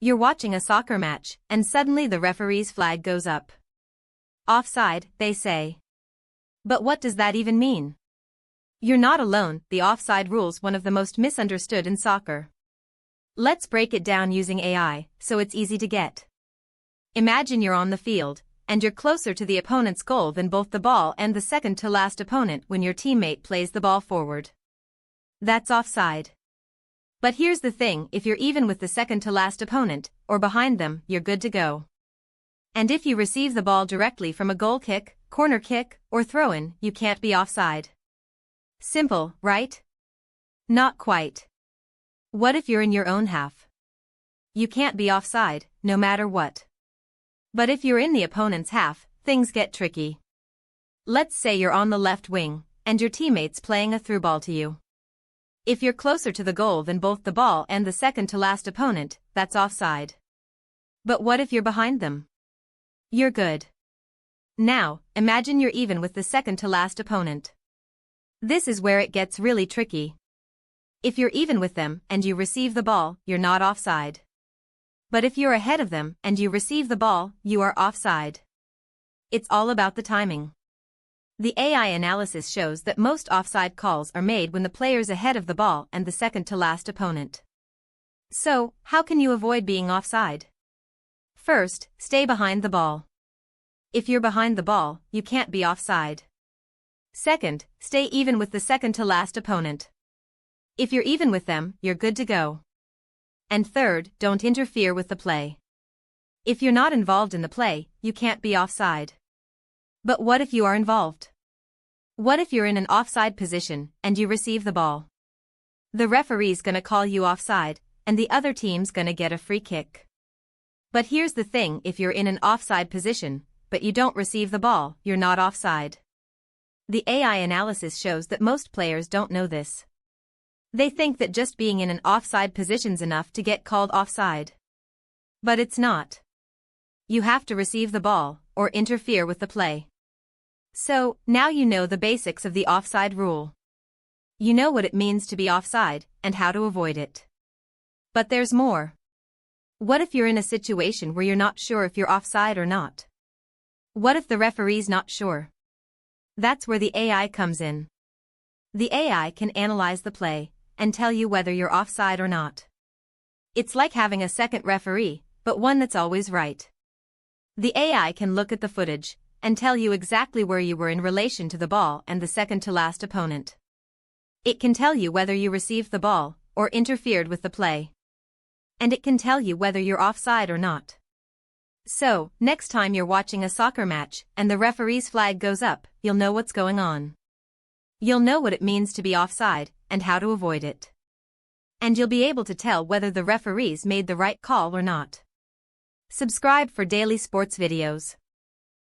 You're watching a soccer match, and suddenly the referee's flag goes up. Offside, they say. But what does that even mean? You're not alone, the offside rule's one of the most misunderstood in soccer. Let's break it down using AI, so it's easy to get. Imagine you're on the field, and you're closer to the opponent's goal than both the ball and the second-to-last opponent when your teammate plays the ball forward. That's offside. But here's the thing, if you're even with the second-to-last opponent, or behind them, you're good to go. And if you receive the ball directly from a goal kick, corner kick, or throw-in, you can't be offside. Simple, right? Not quite. What if you're in your own half? You can't be offside, no matter what. But if you're in the opponent's half, things get tricky. Let's say you're on the left wing, and your teammate's playing a through ball to you. If you're closer to the goal than both the ball and the second-to-last opponent, that's offside. But what if you're behind them? You're good. Now, imagine you're even with the second-to-last opponent. This is where it gets really tricky. If you're even with them and you receive the ball, you're not offside. But if you're ahead of them and you receive the ball, you are offside. It's all about the timing. The AI analysis shows that most offside calls are made when the player's ahead of the ball and the second-to-last opponent. So, how can you avoid being offside? First, stay behind the ball. If you're behind the ball, you can't be offside. Second, stay even with the second-to-last opponent. If you're even with them, you're good to go. And third, don't interfere with the play. If you're not involved in the play, you can't be offside. But what if you are involved? What if you're in an offside position and you receive the ball? The referee's gonna call you offside, and the other team's gonna get a free kick. But here's the thing, if you're in an offside position, but you don't receive the ball, you're not offside. The AI analysis shows that most players don't know this. They think that just being in an offside position's enough to get called offside. But it's not. You have to receive the ball, or interfere with the play. So, now you know the basics of the offside rule. You know what it means to be offside, and how to avoid it. But there's more. What if you're in a situation where you're not sure if you're offside or not? What if the referee's not sure? That's where the AI comes in. The AI can analyze the play, and tell you whether you're offside or not. It's like having a second referee, but one that's always right. The AI can look at the footage, and tell you exactly where you were in relation to the ball and the second-to-last opponent. It can tell you whether you received the ball, or interfered with the play. And it can tell you whether you're offside or not. So, next time you're watching a soccer match, and the referee's flag goes up, you'll know what's going on. You'll know what it means to be offside, and how to avoid it. And you'll be able to tell whether the referees made the right call or not. Subscribe for daily sports videos.